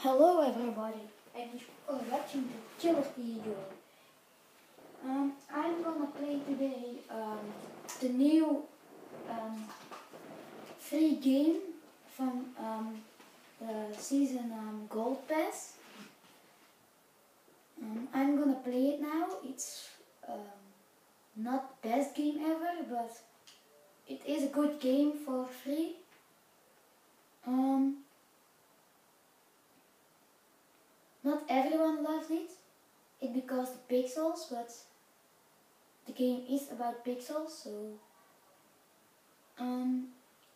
Hello everybody, and you are watching the Killer video. I'm gonna play today the new free game from the season Gold Pass. I'm gonna play it now. It's not the best game ever, but it is a good game for free. Not everyone loves it. It because the pixels, but the game is about pixels, so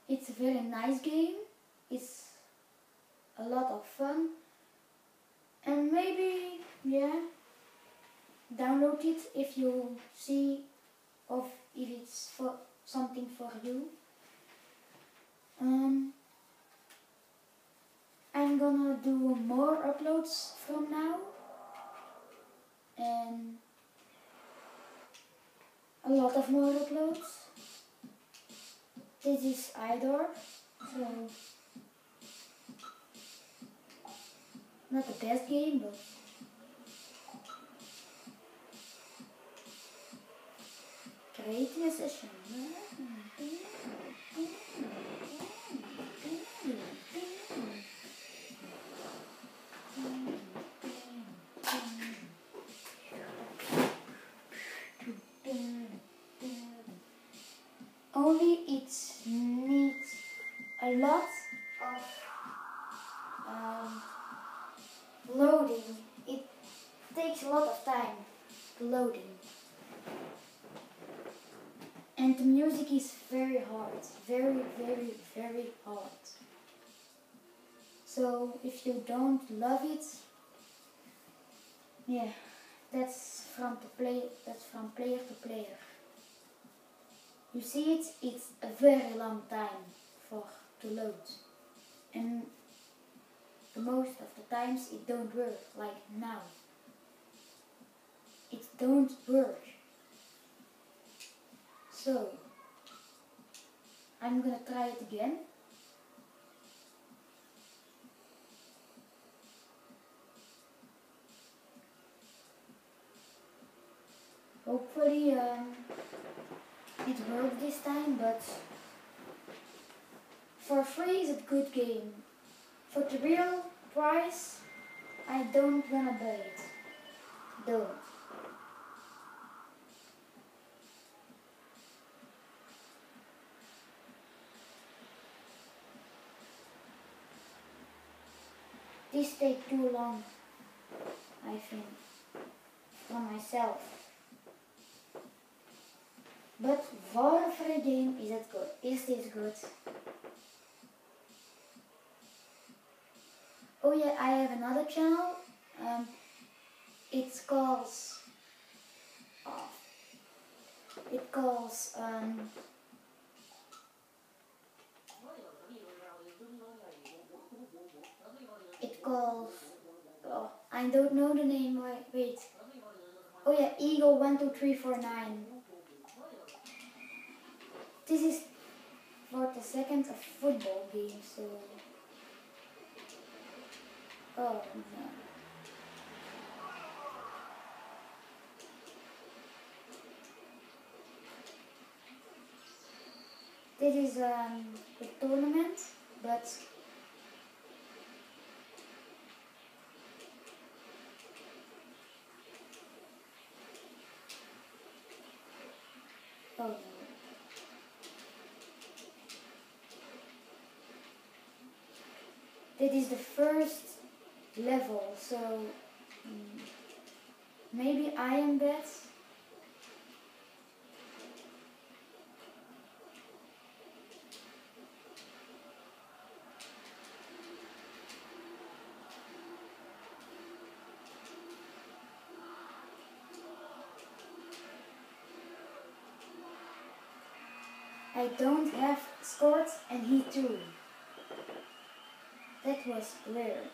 it's a very nice game. It's a lot of fun, and maybe download it if you see of if it's for something for you. I'm gonna do more uploads from now, and a lot of more uploads. This is Idor, so not the best game, but great musician. Only it needs a lot of loading. It takes a lot of time loading. And the music is very hard. Very, very, very hard. So if you don't love it, that's from player to player. You see it's a very long time to load, and the most of the times it don't work, like now. It don't work. So I'm gonna try it again. Hopefully it worked this time, but for free is a good game. For the real price, I don't wanna buy it. Don't. This takes too long, I think, for myself. But for a free game, is it good? Is this good? Oh yeah, I have another channel. It calls I don't know the name. Wait. Oh yeah, Eagle 12349. This is for the second of football game, so oh no. This is a tournament, but oh no. This is the first level, so maybe I am bad. I don't have scored, and he too. That was rare.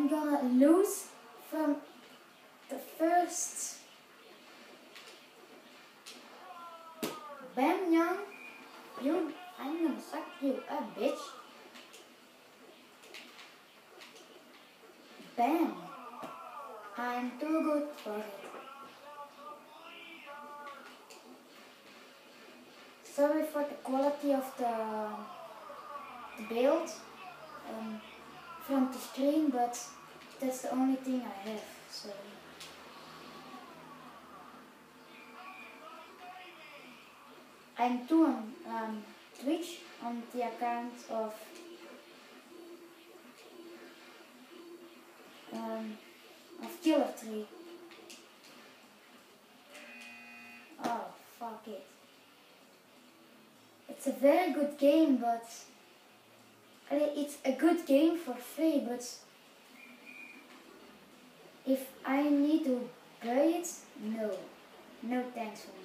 I'm gonna lose from the first. Bam, young. I'm gonna suck you up, bitch. Bam. I'm too good for it. Sorry for the quality of the build from the screen, but that's the only thing I have. So I'm too on Twitch on the account of Killer Tree. Oh, fuck it. It's a very good game, but it's a good game for free, but if I need to buy it, no. No thanks for me.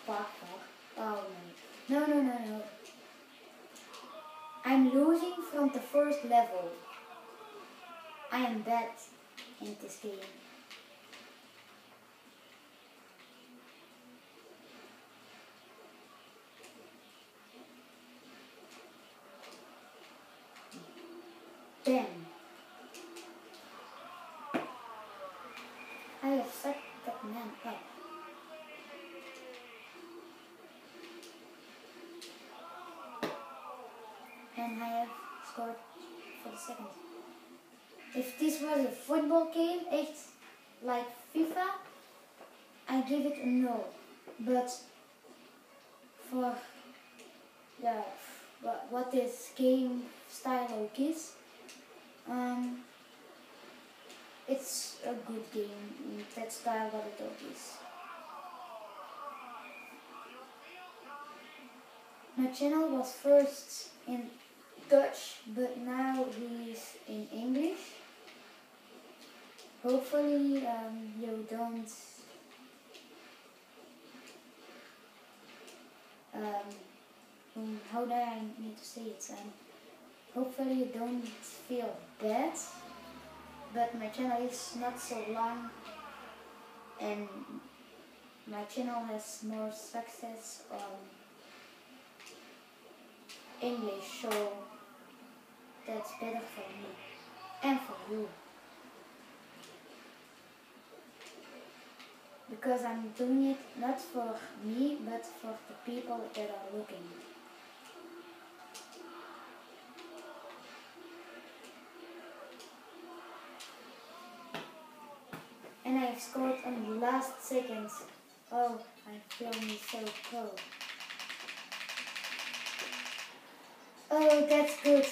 Fuck. Oh no. No. I'm losing from the first level. I am bad in this game. Damn. I have set that man up. And I have scored for the second. If this was a football game, it's like FIFA, I give it a no. But for what this game style is, it's a good game. That style what it is. My channel was first in Dutch, but now he's in English. Hopefully you don't how do I need to say it? Hopefully you don't feel bad, but my channel is not so long and my channel has more success on English, so that's better for me and for you. Because I'm doing it not for me, but for the people that are looking. And I scored on the last seconds. Oh, I feel me so pro. Oh, that's good.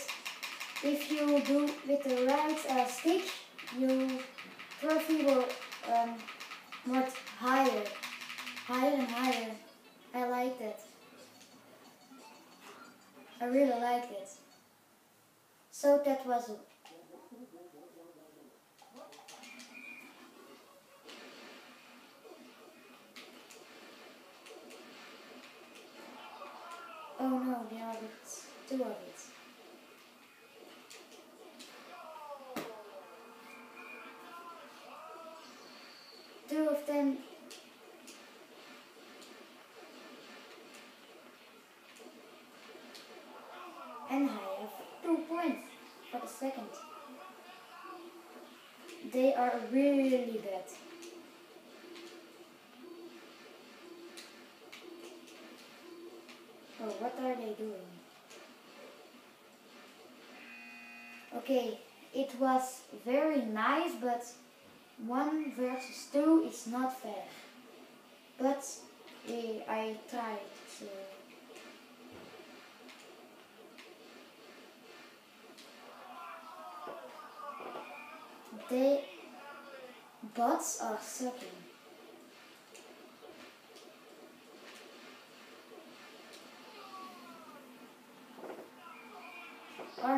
If you do with the right stick, your trophy will much higher and higher. I like that. I really like it. So that was it. Oh no, there are two of it. Two of them. And I have 2 points for the second. They are really bad. Oh, what are they doing? Okay, it was very nice, but 1 versus 2 is not fair. But I tried to. The bots are sucking.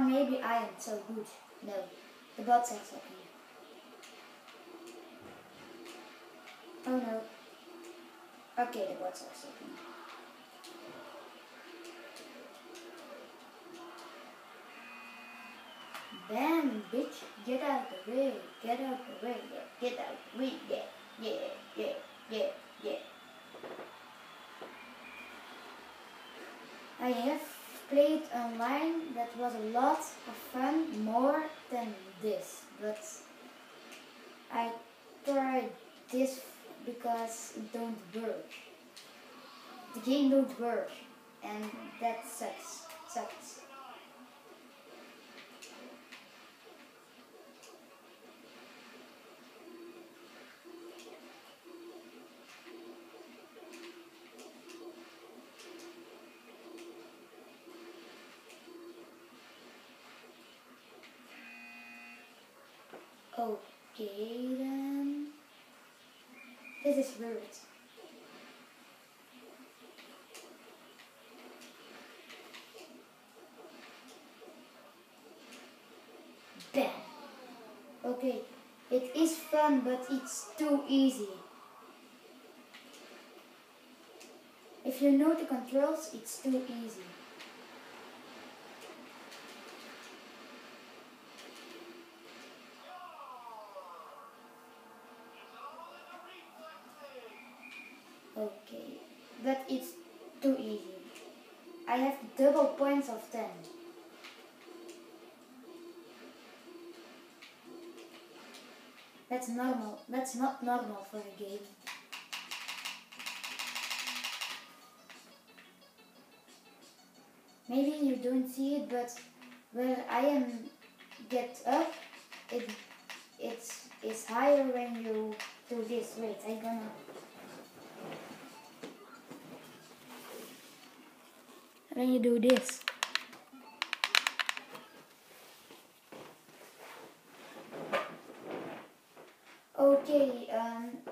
maybe I am so good. No, the bots are sucking. Oh no. Okay, the bots are sucking. Bam, bitch, get out the way, get out the way, yeah, get out the way, yeah, yeah, yeah, yeah, yeah. I have played online, that was a lot of fun, more than this, but I tried this because it don't work. The game don't work, and that sucks. Okay then, this is weird. Bam. Okay, it is fun, but it's too easy. If you know the controls, it's too easy. Okay, but it's too easy. I have double points of 10. That's normal. That's not normal for a game. Maybe you don't see it, but where I am get up, it's higher when you do this. Wait, I'm gonna. When you do this. Okay,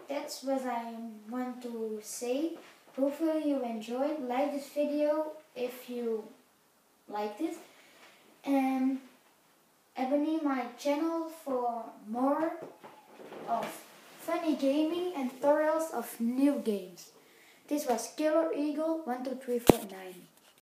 that's what I want to say. Hopefully you enjoyed. Like this video if you liked it, and abonne my channel for more of funny gaming and tutorials of new games. This was Killer Eagle 12349.